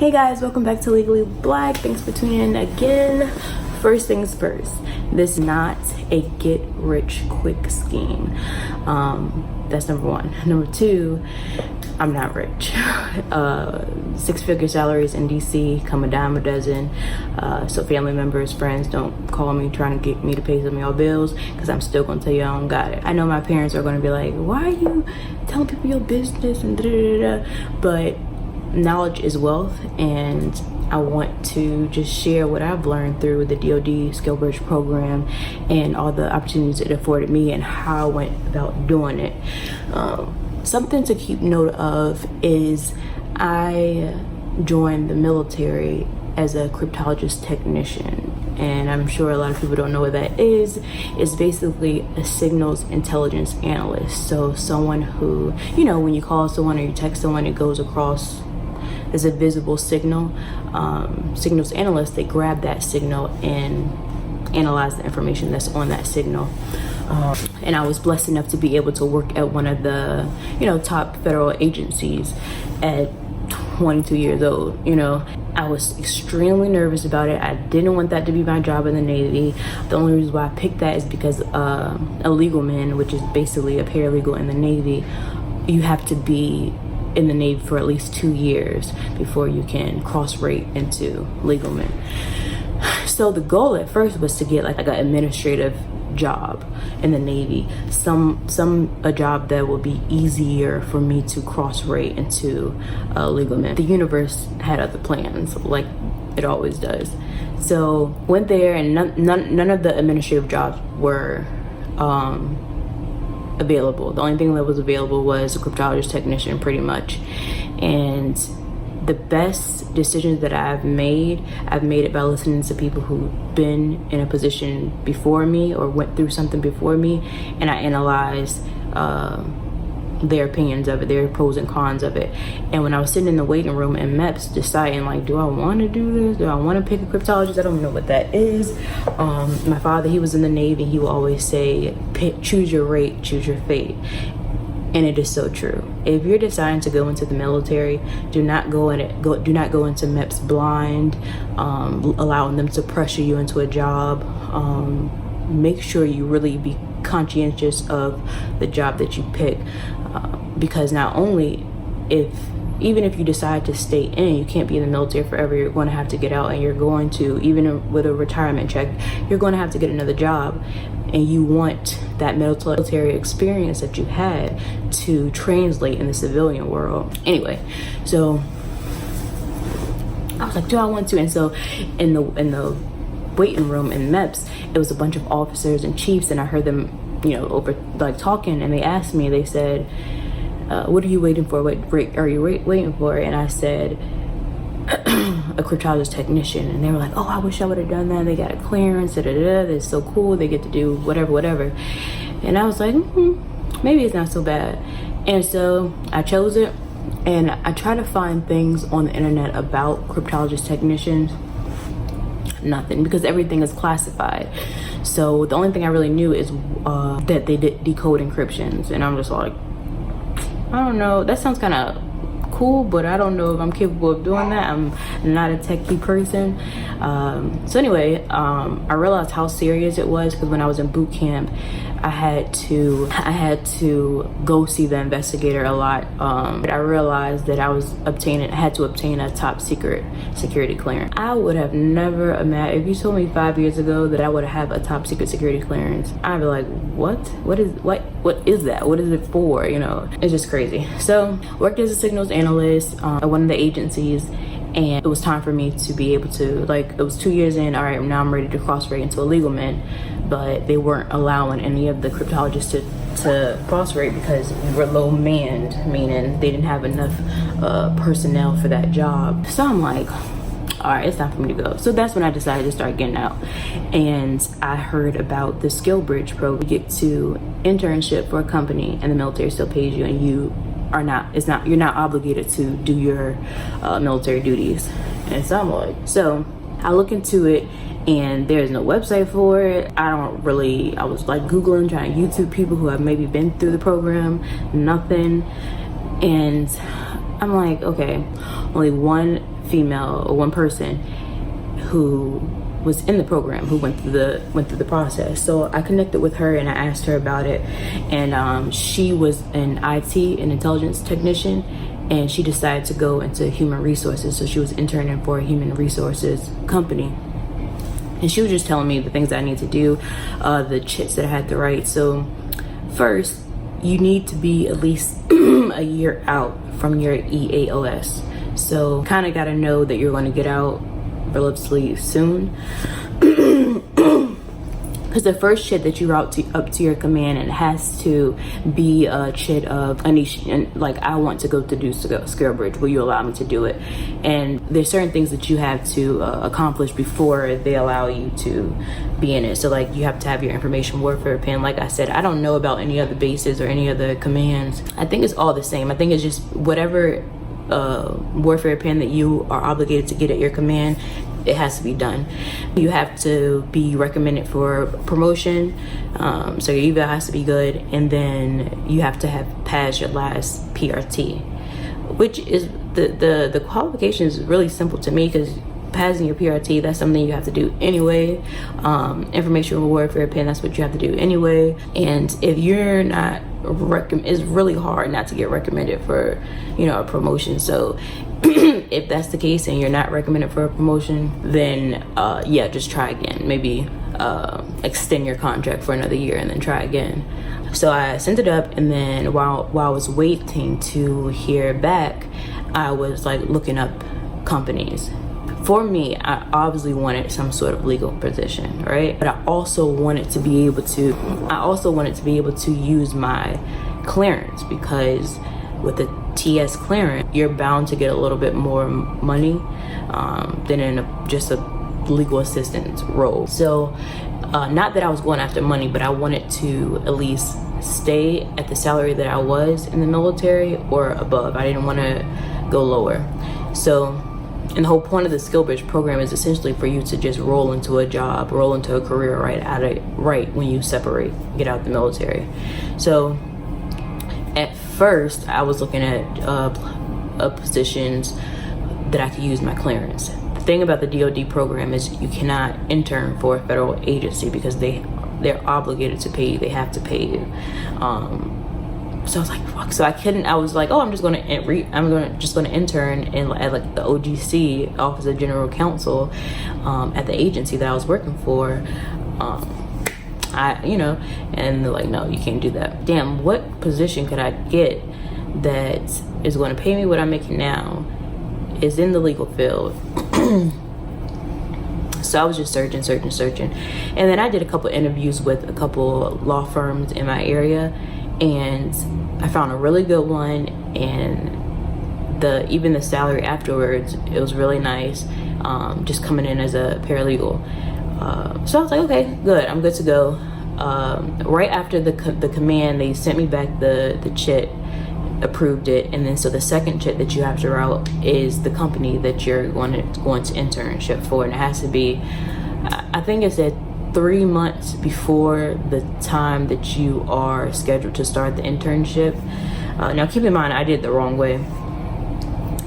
Hey guys, welcome back to Legally Black. Thanks for tuning in again. First things first, this is not a get rich quick scheme. That's number one. Number two, I'm not rich. 6-figure salaries in DC come a dime a dozen. So family members, friends don't call me trying to get me to pay some of y'all bills, because I'm still gonna tell you I don't got it. I know my parents are gonna be like, why are you telling people your business and da da da da, but knowledge is wealth, and I want to just share what I've learned through the Dod Skillbridge program and all the opportunities it afforded me and how I went about doing it. Something to keep note of is I joined the military as a cryptologist technician, and I'm sure a lot of people don't know what that is. It's basically a signals intelligence analyst. So someone who, you know, when you call someone or you text someone, it goes across as a visible signal. Signals analysts, they grab that signal and analyze the information that's on that signal. And I was blessed enough to be able to work at one of the, top federal agencies at 22 years old. I was extremely nervous about it. I didn't want that to be my job in the Navy. The only reason why I picked that is because a legal man, which is basically a paralegal in the Navy, you have to be in the Navy for at least 2 years before you can cross-rate into legal men. So the goal at first was to get like an administrative job in the Navy, a job that would be easier for me to cross-rate into legal men. The universe had other plans, like it always does. So went there, and none of the administrative jobs were available. The only thing that was available was a cryptologist technician, pretty much. And the best decisions that I've made it by listening to people who've been in a position before me or went through something before me, and I analyzed their opinions of it, their pros and cons of it. And when I was sitting in the waiting room in MEPS deciding, like, do I want to do this? Do I want to pick a cryptologist? I don't know what that is. My father, he was in the Navy. He would always say, choose your rate, choose your fate. And it is so true. If you're deciding to go into the military, do not go into MEPS blind, allowing them to pressure you into a job. Make sure you really be conscientious of the job that you pick, because not only even if you decide to stay in, you can't be in the military forever. You're going to have to get out, and you're going to, even with a retirement check, you're going to have to get another job. And you want that military experience that you had to translate in the civilian world. Anyway, so I was like, do I want to? And so in the waiting room in MEPS, it was a bunch of officers and chiefs, and I heard them, over like talking, and they asked me, they said, what are you waiting for? What break are you waiting for? And I said, a cryptologist technician. And they were like, oh, I wish I would have done that. They got a clearance, they're so cool, they get to do whatever. And I was like, maybe it's not so bad. And so I chose it, and I try to find things on the internet about cryptologist technicians. Nothing, because everything is classified. So the only thing I really knew is that they did decode encryptions, and I'm just like, I don't know, that sounds kind of cool, but I don't know if I'm capable of doing that. I'm not a techie person. So anyway, I realized how serious it was, because when I was in boot camp, I had to go see the investigator a lot. But I realized that I had to obtain a top secret security clearance. I would have never imagined, if you told me 5 years ago that I would have a top secret security clearance, I'd be like, what is that? What is it for? It's just crazy. So worked as a signals analyst at one of the agencies, and it was time for me to be able to, it was 2 years in, all right, now I'm ready to cross-rate into a legal man. But they weren't allowing any of the cryptologists to cross-rate because we were low manned, meaning they didn't have enough personnel for that job. So I'm like, all right, it's time for me to go. So that's when I decided to start getting out. And I heard about the Skillbridge program. You get to internship for a company, and the military still pays you, and you're not obligated to do your military duties. And so I'm like, so I look into it, and there's no website for it. I was like Googling, trying to YouTube people who have maybe been through the program, nothing. And I'm like, okay, only one female or one person who was in the program who went through the process. So I connected with her and I asked her about it, and she was an IT and intelligence technician, and she decided to go into human resources. So she was interning for a human resources company, and she was just telling me the things that I need to do, the chits that I had to write. So first, you need to be at least a year out from your EAOS. So kind of got to know that you're going to get out relatively soon. Because the first chit that you route up to your command, it has to be a chit of Anish, and like, I want to go to Dod Skillbridge, will you allow me to do it? And there's certain things that you have to accomplish before they allow you to be in it. So like, you have to have your information warfare pin. Like I said, I don't know about any other bases or any other commands. I think it's all the same. I think it's just whatever warfare pin that you are obligated to get at your command, it has to be done. You have to be recommended for promotion, so your eval has to be good, and then you have to have passed your last PRT, which is the qualification is really simple to me, because passing your PRT, that's something you have to do anyway. Information warfare pin, that's what you have to do anyway. And if you're not it's really hard not to get recommended for, you know, a promotion. So if that's the case and you're not recommended for a promotion, then yeah, just try again. Maybe extend your contract for another year and then try again. So I sent it up, and then while I was waiting to hear back, I was like looking up companies. For me, I obviously wanted some sort of legal position, right? But I also wanted to be able to use my clearance, because with the TS clearance, you're bound to get a little bit more money than in just a legal assistant role. So not that I was going after money, but I wanted to at least stay at the salary that I was in the military or above. I didn't want to go lower. So, and the whole point of the Skillbridge program is essentially for you to just roll into a job, roll into a career right when you separate, get out the military. So at first I was looking at positions that I could use my clearance. The thing about the DoD program is you cannot intern for a federal agency because they're obligated to pay you. They have to pay you. So I was like, fuck. So I was like, oh, I'm just gonna intern at like the OGC, Office of General Counsel, at the agency that I was working for. And they're like, no, you can't do that. Damn, what position could I get that is going to pay me what I'm making now, is in the legal field? So I was just searching. And then I did a couple interviews with a couple law firms in my area, and I found a really good one, and even the salary afterwards, it was really nice, just coming in as a paralegal. So I was like, okay, good, I'm good to go. Right after the command, they sent me back the chit, approved it, and then so the second chit that you have to route is the company that you're going to internship for, and it has to be, I think it's at 3 months before the time that you are scheduled to start the internship. Now keep in mind, I did it the wrong way.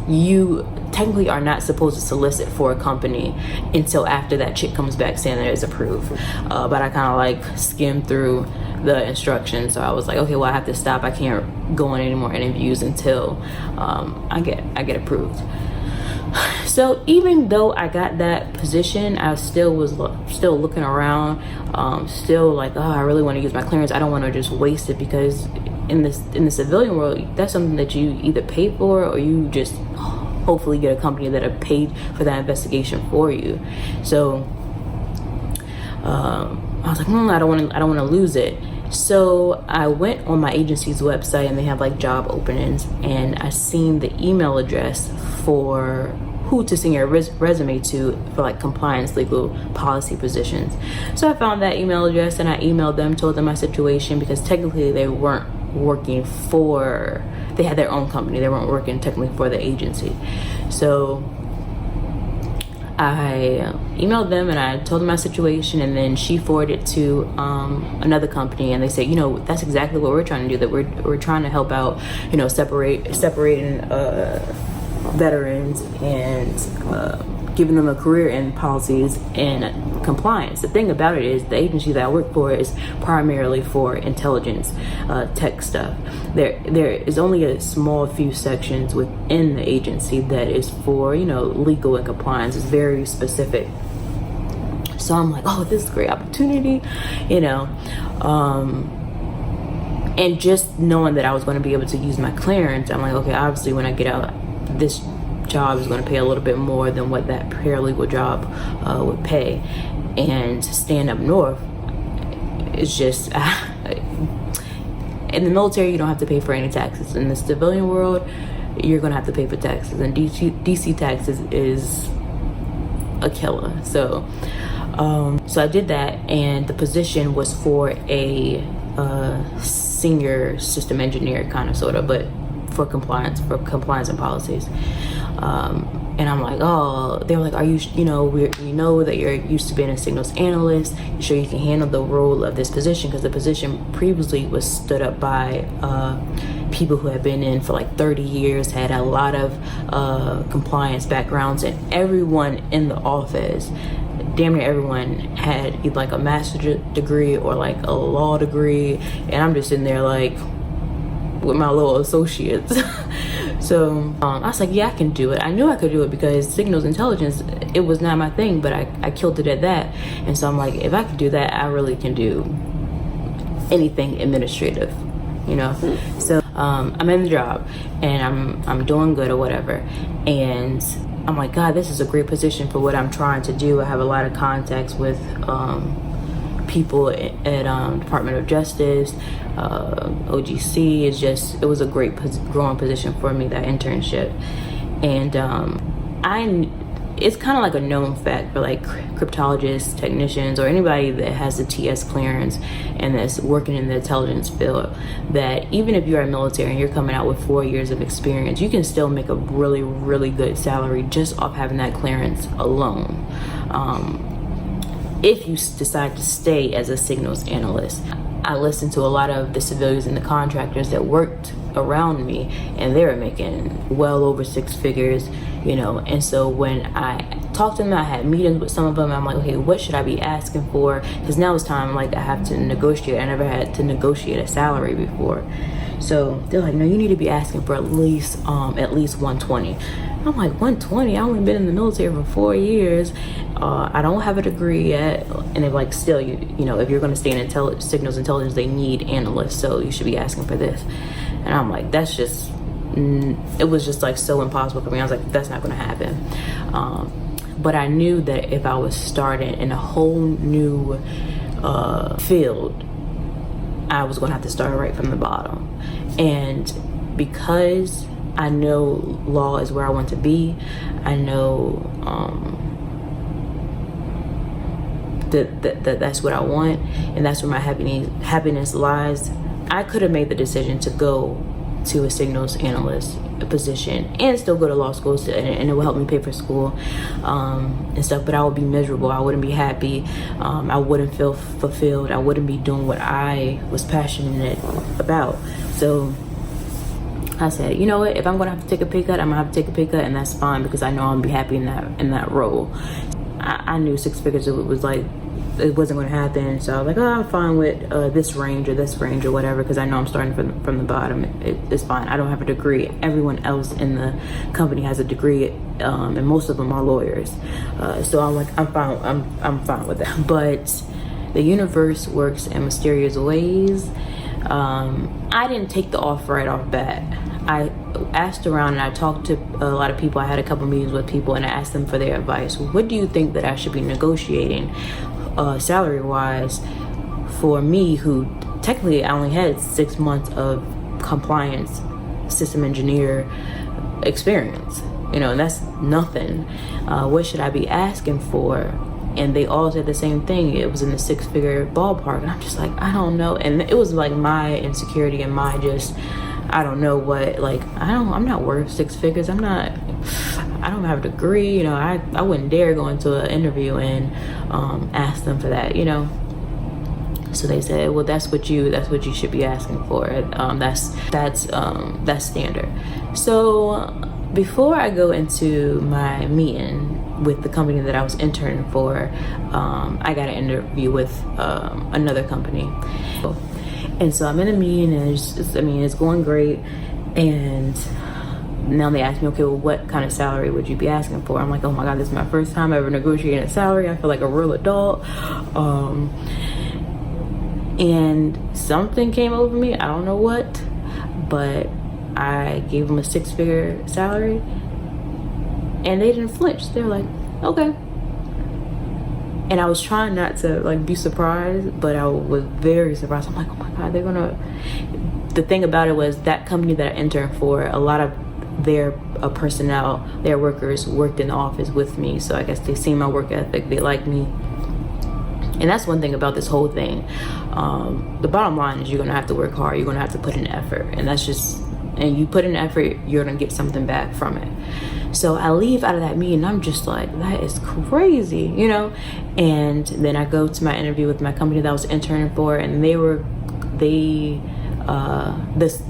You technically are not supposed to solicit for a company until after that chick comes back saying that it's approved. But I kind of like skimmed through the instructions, so I was like, okay, well, I have to stop. I can't go on any more interviews until I get approved. So even though I got that position, I still was still looking around, still like, oh, I really want to use my clearance. I don't want to just waste it, because in the civilian world, that's something that you either pay for, or you just hopefully get a company that have paid for that investigation for you. So I was like, I don't want to lose it. So I went on my agency's website, and they have like job openings, and I seen the email address for who to send your resume to for like compliance legal policy positions. So I found that email address, and I emailed them, told them my situation, because technically they weren't working for, they had their own company, they weren't working technically for the agency. So I emailed them and I told them my situation, and then she forwarded it to another company, and they said, that's exactly what we're trying to do, that we're trying to help out, separating veterans and giving them a career in policies and compliance. The thing about it is the agency that I work for is primarily for intelligence tech stuff. There is only a small few sections within the agency that is for legal and compliance. It's very specific. So I'm like, oh, this is a great opportunity, and just knowing that I was going to be able to use my clearance, I'm like, okay, obviously when I get out, this job is going to pay a little bit more than what that paralegal job would pay. And staying up north is just in the military, you don't have to pay for any taxes. In the civilian world, you're going to have to pay for taxes, and DC taxes is a killer. So I did that, and the position was for a senior system engineer, kind of, sort of, but for compliance and policies. And I'm like, oh, they were like, are you, we know that you're used to being a signals analyst. You sure you can handle the role of this position? Because the position previously was stood up by people who had been in for like 30 years, had a lot of compliance backgrounds, and everyone in the office, damn near everyone, had either like a master's degree or like a law degree, and I'm just sitting there like with my little associates. So I was like, yeah, I can do it. I knew I could do it because signals intelligence, it was not my thing, but I killed it at that. And so I'm like, if I could do that, I really can do anything administrative, So I'm in the job and I'm doing good or whatever. And I'm like, God, this is a great position for what I'm trying to do. I have a lot of contacts with people at Department of Justice, OGC. It was a great growing position for me, that internship. And it's kind of like a known fact for like cryptologists, technicians, or anybody that has the TS clearance and that's working in the intelligence field, that even if you're a military and you're coming out with 4 years of experience, you can still make a really, really good salary just off having that clearance alone. If you decide to stay as a signals analyst. I listened to a lot of the civilians and the contractors that worked around me, and they were making well over 6 figures, and so when I talked to them, I had meetings with some of them. I'm like, okay, what should I be asking for? Because now it's time, like, I have to negotiate. I never had to negotiate a salary before. So they're like, no, you need to be asking for at least 120. I'm like, 120? I only been in the military for 4 years. I don't have a degree yet. And they're like, still, if you're going to stay in signals intelligence, they need analysts, so you should be asking for this. And I'm like, it was just like so impossible for me. I was like, that's not going to happen. But I knew that if I was starting in a whole new field, I was going to have to start right from the bottom. And because I know law is where I want to be, I know that's what I want, and that's where my happiness lies. I could have made the decision to go to a signals analyst position and still go to law school, and it will help me pay for school and stuff, but I would be miserable. I wouldn't be happy. I wouldn't feel fulfilled. I wouldn't be doing what I was passionate about. So I said, you know what, if I'm gonna have to take a pay cut, I'm gonna have to take a pay cut, and that's fine, because I know I'm gonna be happy in that role. I knew 6 figures, it was like, it wasn't going to happen. So I was like, oh, I'm fine with this range or whatever, because I know I'm starting from the bottom. It's fine. I don't have a degree. Everyone else in the company has a degree, and most of them are lawyers. So I'm like, I'm fine with that. But the universe works in mysterious ways. I didn't take the offer right off bat. I asked around and I talked to a lot of people. I had a couple meetings with people, and I asked them for their advice. What do you think that I should be negotiating salary wise for me, who technically I only had 6 months of compliance system engineer experience, and that's nothing. What should I be asking for? And they all said the same thing. It was in the 6-figure ballpark, and I'm just like, I don't know. And it was like my insecurity and my I don't know what, like, I'm not worth 6 figures. I'm not I don't have a degree, you know, I wouldn't dare go into an interview and ask them for that, you know. So they said, well, that's what you should be asking for. That's standard. So before I go into my meeting with the company that I was interning for, I got an interview with another company. And so I'm in a meeting, and it's going great. And now they ask me, okay, well, what kind of salary would you be asking for? I'm like, oh my God, this is my first time ever negotiating a salary. I feel like a real adult. And something came over me, I don't know what, but I gave them a 6-figure salary, and they didn't flinch. They were like, okay. And I was trying not to like be surprised, but I was very surprised. I'm like, oh my God, they're gonna. The thing about it was that company that I interned for, a lot of their personnel, their workers worked in the office with me. So I guess they seen my work ethic, they like me. And that's one thing about this whole thing. The bottom line is you're gonna have to work hard. You're gonna have to put in effort, and you put in effort, you're gonna get something back from it. So I leave out of that meeting, I'm just like, that is crazy, you know? And then I go to my interview with my company that I was interning for, and the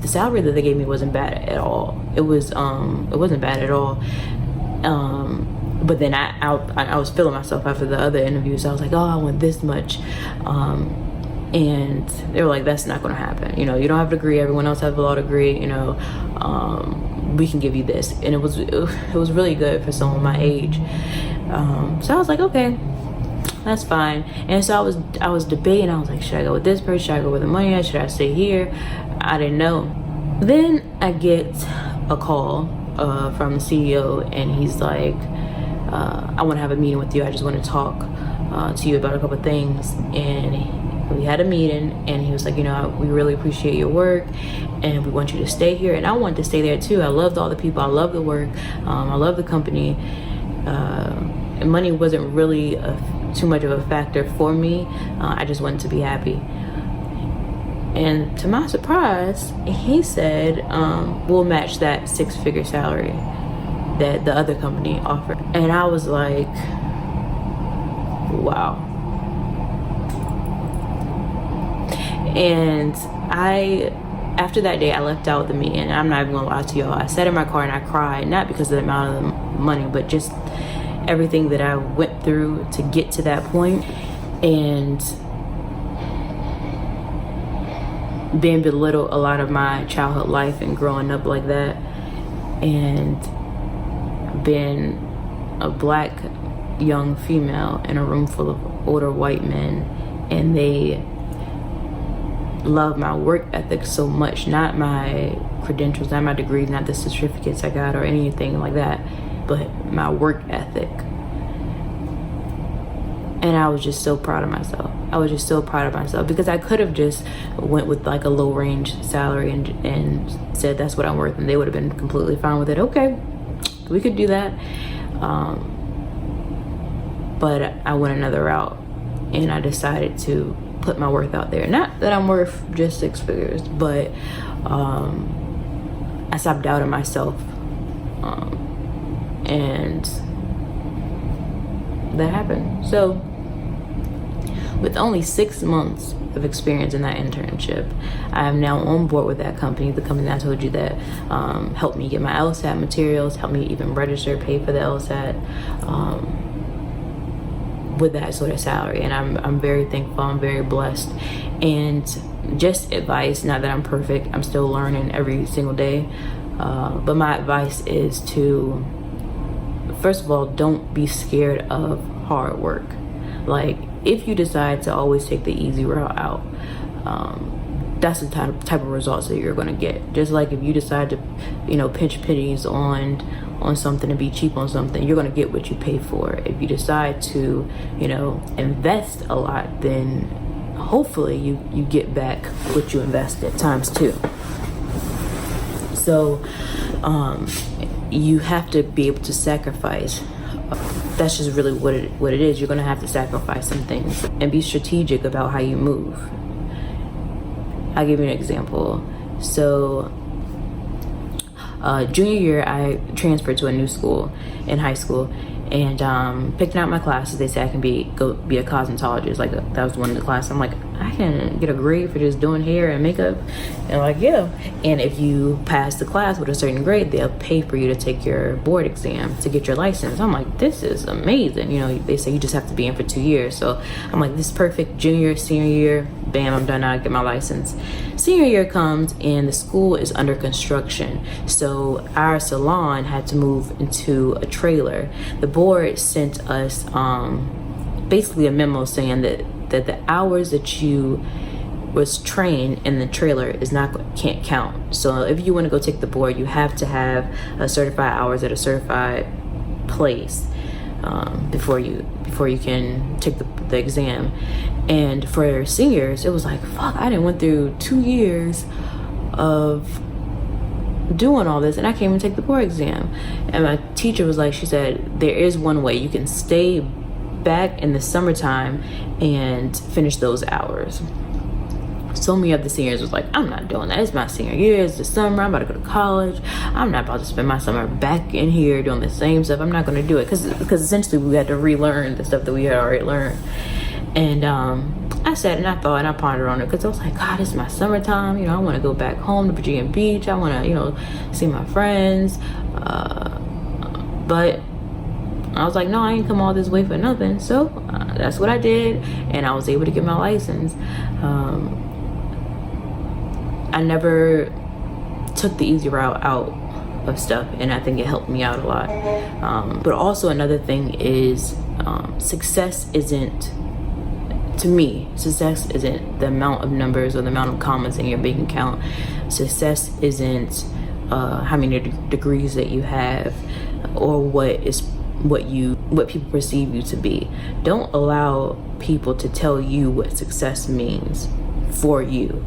salary that they gave me wasn't bad at all. It wasn't bad at all. But then I was feeling myself after the other interviews. I was like, oh, I want this much. And they were like, that's not going to happen. You know, you don't have a degree. Everyone else has a law degree. You know, we can give you this. And it was really good for someone my age. So I was like, okay, that's fine. And so I was debating. I was like, should I go with this person? Should I go with the money? Should I stay here? I didn't know. Then I get a call from the CEO, and he's like, I want to have a meeting with you. I just want to talk to you about a couple of things. And we had a meeting, and he was like, you know, we really appreciate your work, and we want you to stay here. And I wanted to stay there too. I loved all the people. I loved the work. I loved the company. And money wasn't really too much of a factor for me. I just wanted to be happy. And to my surprise, he said, we'll match that 6-figure salary that the other company offered. And I was like, wow. And after that day, I left out the meeting, and I'm not even gonna lie to y'all. I sat in my car and I cried, not because of the amount of the money, but just everything that I went through to get to that point, and being belittled a lot of my childhood life and growing up like that, and being a black young female in a room full of older white men, and they love my work ethic so much, not my credentials, not my degrees, not the certificates I got or anything like that, but my work ethic. And I was just so proud of myself. I was just so proud of myself, because I could have just went with like a low range salary and said that's what I'm worth, and they would have been completely fine with it. Okay, we could do that. But I went another route, and I decided to put my worth out there. Not that I'm worth just 6 figures, but I stopped doubting myself, and that happened. So with only 6 months of experience in that internship, I am now on board with that company, the company that I told you that helped me get my LSAT materials, helped me even register, pay for the LSAT, with that sort of salary. And I'm very thankful, I'm very blessed. And just advice, not that I'm perfect, I'm still learning every single day, but my advice is to, first of all, don't be scared of hard work. Like, if you decide to always take the easy route out, that's the type of results that you're going to get. Just like if you decide to, you know, pinch pennies on something, to be cheap on something, you're going to get what you pay for. If you decide to, you know, invest a lot, then hopefully you get back what you invested times 2. So you have to be able to sacrifice. That's just really what it is. You're going to have to sacrifice some things and be strategic about how you move. I'll give you an example. So Junior year, I transferred to a new school in high school, and picking out my classes. They said I can go be a cosmetologist. Like, that was one of the classes. I'm like, I can get a grade for just doing hair and makeup, and like, yeah. And if you pass the class with a certain grade, they'll pay for you to take your board exam to get your license. I'm like, this is amazing. You know, they say you just have to be in for 2 years. So I'm like, this is perfect. Junior, senior year, bam, I'm done now. I get my license. Senior year comes and the school is under construction, so our salon had to move into a trailer. The board sent us basically a memo saying that the hours that you was trained in the trailer can't count. So if you want to go take the board, you have to have a certified hours at a certified place before you can take the exam. And for seniors, it was like, fuck, I didn't went through 2 years of doing all this and I can't even take the board exam. And my teacher was like, she said, there is one way. You can stay back in the summertime and finish those hours. So many of the seniors was like, I'm not doing that. It's my senior year. It's the summer. I'm about to go to college. I'm not about to spend my summer back in here doing the same stuff. I'm not going to do it because essentially we had to relearn the stuff that we had already learned. And I sat and I thought and I pondered on it because I was like, God, it's my summertime. You know, I want to go back home to Virginia Beach. I want to, you know, see my friends. But I was like, no, I ain't come all this way for nothing. So that's what I did, and I was able to get my license. I never took the easy route out of stuff, and I think it helped me out a lot. But also another thing is success isn't, to me, success isn't the amount of numbers or the amount of commas in your bank account. Success isn't how many degrees that you have or what people perceive you to be. Don't allow people to tell you what success means for you.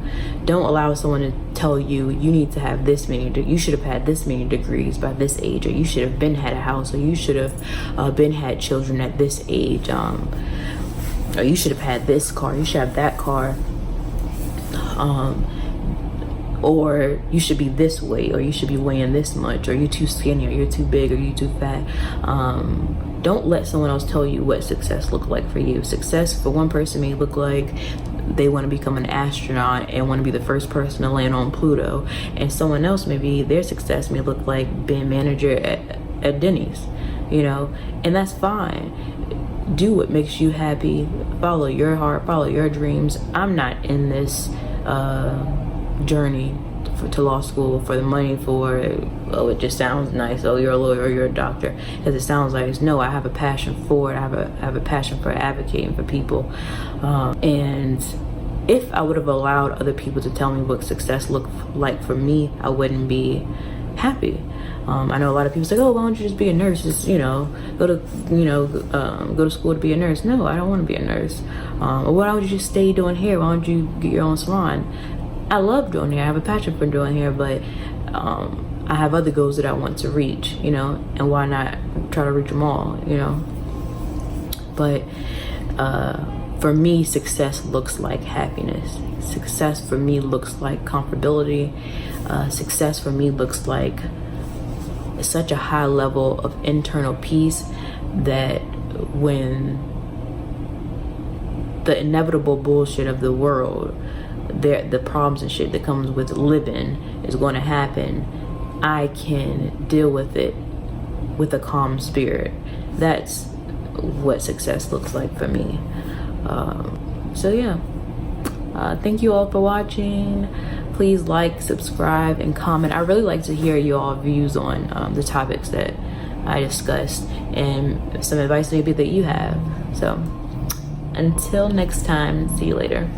Don't allow someone to tell you you need to have this many, you should have had this many degrees by this age, or you should have been had a house, or you should have been had children at this age, or you should have had this car, you should have that car, or you should be this weight, or you should be weighing this much, or you're too skinny, or you're too big, or you're too fat. Don't let someone else tell you what success looks like for you. Success for one person may look like they want to become an astronaut and want to be the first person to land on Pluto, and someone else, maybe their success may look like being manager at Denny's, you know, and that's fine. Do what makes you happy, follow your heart, follow your dreams. I'm not in this journey to law school for the money, for, oh, it just sounds nice, oh, you're a lawyer or you're a doctor, because it sounds like, no, I have a passion for it. I have a passion for advocating for people, and if I would have allowed other people to tell me what success looked like for me, I wouldn't be happy. I know a lot of people say, oh, why don't you just be a nurse? Just, you know, go to school to be a nurse. No, I don't want to be a nurse. Or why don't you just stay doing hair? Why don't you get your own salon? I love doing hair. I have a passion for doing hair, but I have other goals that I want to reach, you know, and why not try to reach them all, you know? But for me, success looks like happiness. Success for me looks like comfortability. Success for me looks like such a high level of internal peace that when the inevitable bullshit of the world, the problems and shit that comes with living is going to happen, I can deal with it with a calm spirit. That's what success looks like for me. So yeah, thank you all for watching. Please like, subscribe, and comment. I really like to hear you all views on the topics that I discussed, and some advice maybe that you have. So until next time, see you later.